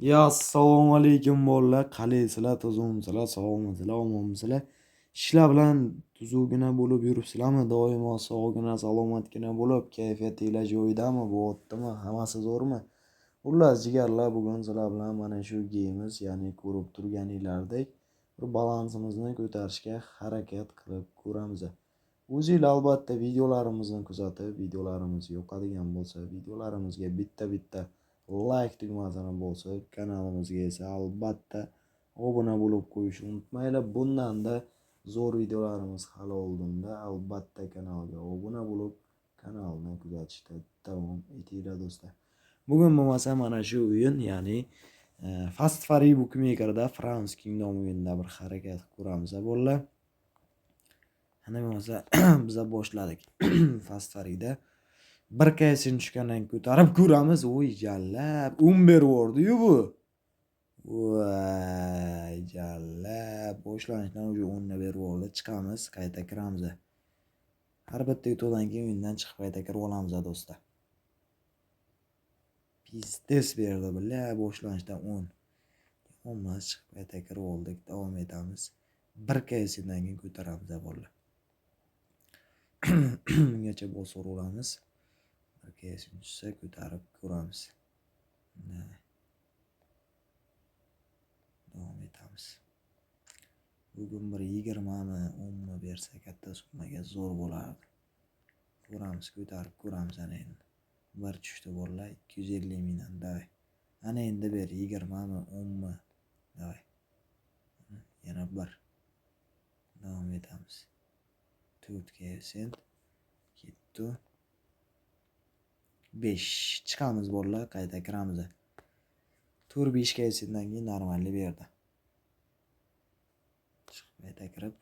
Ya assalomu alaykum bolalar. Qalaysizlar, tuzukmisizlar, sog'misizlar, omonmisizlar? Ishlar bilan tuzukgina bo'lib yuribsizlarmi? Doimo sog'gina, salomatgina bo'lib, kayfiyatinglar joyidami? Bo'lyaptimi? Hammasi zo'rmi? Xullas, jigarlar, bugun sizlar bilan mana shu geyimiz, ya'ni ko'rib turganinglardek bir balansimizni ko'tarishga harakat qilib ko'ramiz. O'zinglar albatta videolarimizni kuzatib, videolarimiz yoqadigan bo'lsa, videolarimizga bitta like tugmasini bosib, kanalimizga esa albatta obuna bo'lib qo'yishni unutmanglar. Bundanda zo'r videolarimiz hali oldinda. Albatta kanalga obuna bo'lib, kanalni kuzatishda davom etinglar do'stlar. Bugun bo'lmasa mana shu o'yin, ya'ni Fast Furry Bookmaker'da France Kingdom o'yinida bir harakat ko'ramiz bolalar. Ana bo'lmasa biz boshladik. Fast Furry'da bir kaysini tushgandan ko'tarib ko'ramiz. Voy jallab, 10 berib yubordi-yu bu. Voy jallab, boshlanishdan o'zi 10 ni berib yubordi. Chiqamiz, qayta kiramiz. Har bitta yutuqdan keyin o'yindan chiqib qayta kirib olamiz do'stlar. Pizdes berdi billa, boshlanishdan 10. Olmaz, chiqib qayta kirib oldik. Davom etamiz. Bir kaysidan keyin ko'taramiz bolalar. Bungacha bosib olamiz. Bir kaysini tushsa ko'tarib ko'ramiz. Davom etamiz. Bugun bir 20 mi 10 mi bersa katta summaga zo'r bo'lardi. Ko'ramiz, ko'tarib ko'ramiz ana endi. Bir tushdi bolalar, 250 mingdan davay. Ana endi ber 20 mi 10 mi davay. Yana bir. Davom etamiz. 4 kaysin ketdi. 5 chiqamiz bolalar, qayta kiramiz. 4-5 kaysindan keyin normalni berdi. Chiqib qayta kirib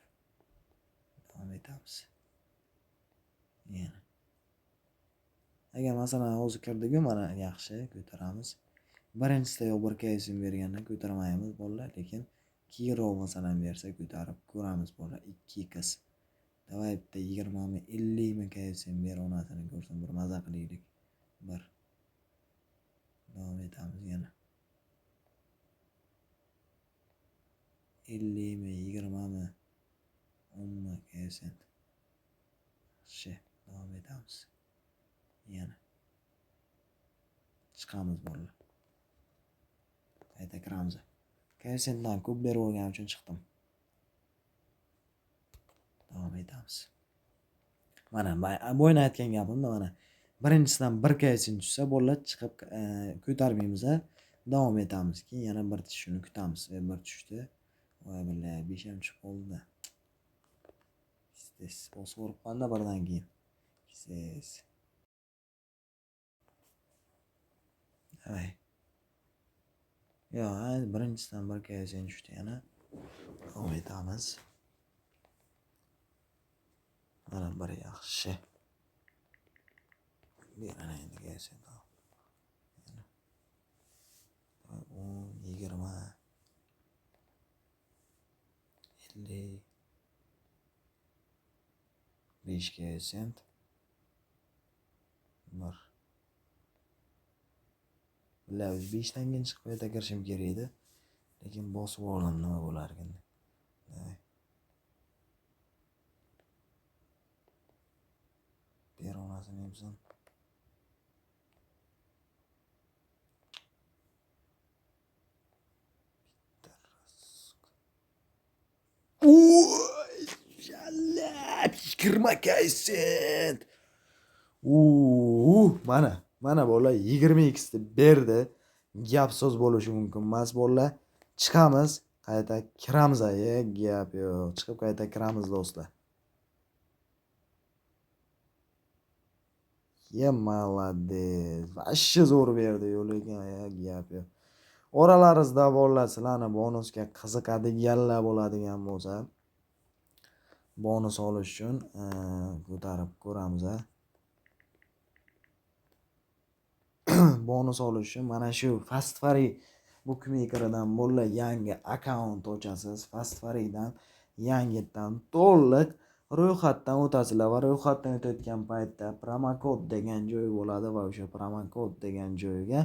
davom etamiz. Yana. Agar masalan hozir kirdik-ku, mana yaxshi ko'taramiz. Birinchisida yo'q bir kaysin bergandan ko'tarmaymiz bolalar, lekin keyinroq masalan bersa ko'tarib ko'ramiz bolalar. 2 qiz. Davay bitta 20 mi 50 mi kaysin ber, onasini ko'rsin, bir maza qilaylik. 1. Davom etamiz yana. 50 mi 20 mi 10 mi kaysin. Yaxshi, davom etamiz. Yana. Chiqamiz bolalar. Qayta kiramiz. Kaysindan ko'p berib olganim uchun chiqdim. Davom etamiz. Mana bo'yna aytgan gapimda mana birinchisidan bir kaysin tushsa bolalar chiqib ko'tarmaymiz, davom etamiz. Keyin yana bir tushishini kutamiz. Bir tushdi. Voy billahi 5 ham chiqib qoldi. Siz bosib uribmanda birdan keyin. Siz. Ay. Yo, birinchisidan bir kaysin tushdi yana. Davom etamiz. Mana bir yaxshi. Berana endi kaysin. 10, 20, 50, 5 kaysin. 1. Billahi 5 dan keyin chiqib qayta kirishim kerak edi. Lekin bosib oldim, nima bo'lar ekan. Ber onasini hepsin. Oy! Jallab 20 kaysin. Mana bolalar 22 ta berdi. Gap so'z bo'lishi mumkin emas bolalar. Chiqamiz, qayta kiramiz. Gap yo'q. Chiqib qayta kiramiz do'stlar. Молодец. Vashshi zo'r berdi lekin gap yo'q. Oralaringizda bolalar sizlarni bonusga qiziqadiganlar bo'ladigan bo'lsa, bonus olish uchun ko'tarib ko'ramiz. Bonus olish uchun mana shu Fast Furry Bookmaker'dan bolalar yangi akkaunt ochasiz. Fast Furry'dan yangidan to'liq ro'yxatdan o'tasizlar va ro'yxatdan o'tayotgan paytda promokod degan joy bo'ladi va o'sha promokod degan joyga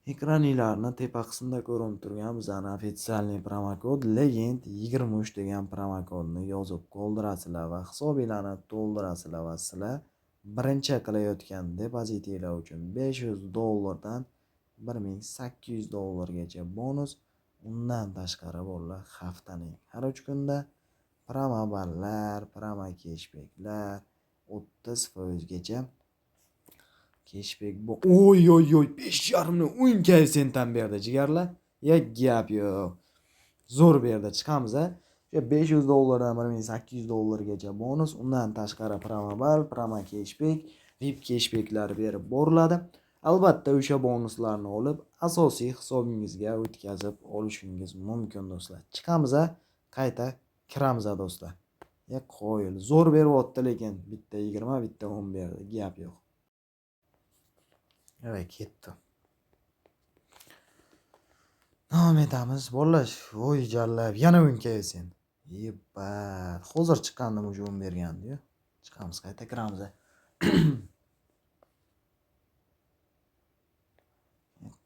Ekraninglarni tepa qismida ko'rinib turgan bizani ofitsialniy promokod Legend 23 degan promokodni yozib qoldirasizlar va hisobinglarni to'ldirasizlar va sizlar birinchi qilayotgan depozitinglar uchun $500 dan $1800 bonus, undan tashqari bolalar haftaning har 3 kunda promo ballar, promo keshbeklar 30% gacha keshbek bu. Oy 5,5 o'yin koeffitsiyentdan berdi jigarlar. Ya gap yo'q. Zo'r berdi chiqamiz a. O'sha $500dan $1800gacha bonus, undan tashqari promobal, promo keshbek, VIP keshbeklar berib boriladi. Albatta o'sha bonuslarni olib asosiy hisobingizga o'tkazib olishingiz mumkin do'stlar. Chiqamiz a, qayta kiramiz a do'stlar. Ya qo'yil. Zo'r beryapti lekin bitta 20, bitta 10 berdi. Gap yo'q. Evet, ketdi. Davom etamiz. Bolalar, voy jallab, yana o'nka sen. Yebat. Hozir chiqqandim o'sha 10 bergandi-yu. Chiqamiz, qayta kiramiz.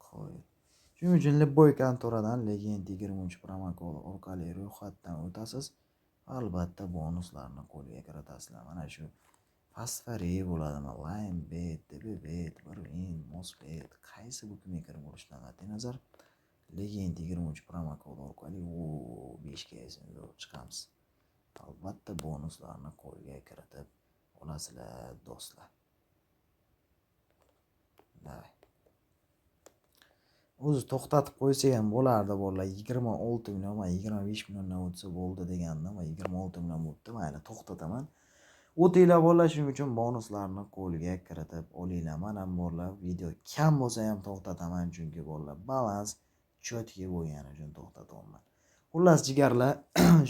Qo'y. Shuning uchun Libboy kontoradan Legend 23 promokodi orqali ro'yxatdan o'tasiz. Albatta bonuslarni qo'lga kiritasizlar. Mana shu Fastfari bo'ladimi, Linebet, DBBet, Birwin, Mosbet, qaysi bukmeker bo'lishidan qat'iy nazar Legend 23 promokodi orqali 5 ga chiqamiz. Albatta bonuslarni qo'lga kiritib olasizlar do'stlar. Davay. O'zi to'xtatib qo'ysa ham bo'lardi bolalar. 26 million va 25 milliondan o'tsa bo'ldi degandim va 26 million bo'ldi. Mayli, to'xtataman. O'tinglar bolalar, shuning uchun bonuslarni qo'lga kiritib olinglar. Mana bolalar, video kam bo'lsa ham to'xtataman chunki bolalar balans chotki bo'lgani uchun to'xtatolman. Xullas jigarlar,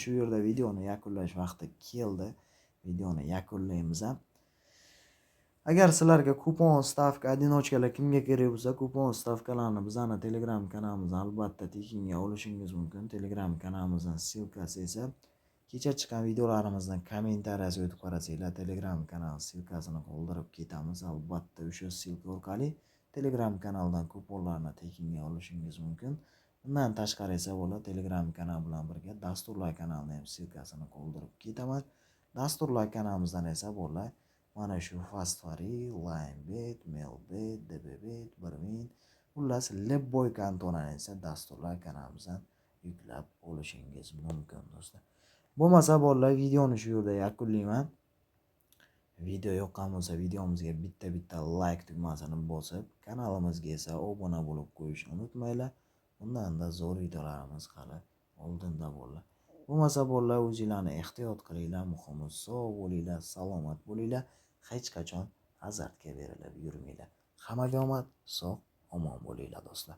shu yerda videoni yakunlash vaqti keldi. Videoni yakunlaymiz ham. Agar sizlarga kupon stavka одиночкаlar kimga kerak bo'lsa, kupon stavkalarni bizning Telegram kanalimizdan albatta tekinga olishingiz mumkin. Telegram kanalimizdan silkasi esa kecha chiqqan videolarimizdan kommentariyasiga o'tib qarasanglar, Telegram kanal silkasini qoldirib ketamiz. Albatta o'sha silka orqali Telegram kanaldan kuponlarni tekinga olishingiz mumkin. Bundan tashqari esa bo'la Telegram kanal bilan birga dasturlar kanalining ham silkasini qoldirib ketaman. Dasturlar kanalimizdan esa bo'la mana shu Fastfari, Linebet, Melbet, DBBet, Birwin, xullas Libboy kantonini esa dasturlar kanalimizdan yuklab olishingiz mumkin do'stlar. Bo'lmasa bolalar, videoni shu yerda yakunlayman. Video yoqqan bo'lsa videomizga bitta like tugmasini bosib, kanalimizga esa obuna bo'lib qo'yishni unutmanglar. Bundanda zo'r videolarimiz hali oldinda bolalar. Bo'lmasa bolalar, o'zingizlarni ehtiyot qilinglar, muhimi sog' bo'linglar, salomat bo'linglar. Hech qachon azartga berilib yurmanglar. Hammaga omad, sog', omon bo'linglar do'stlar.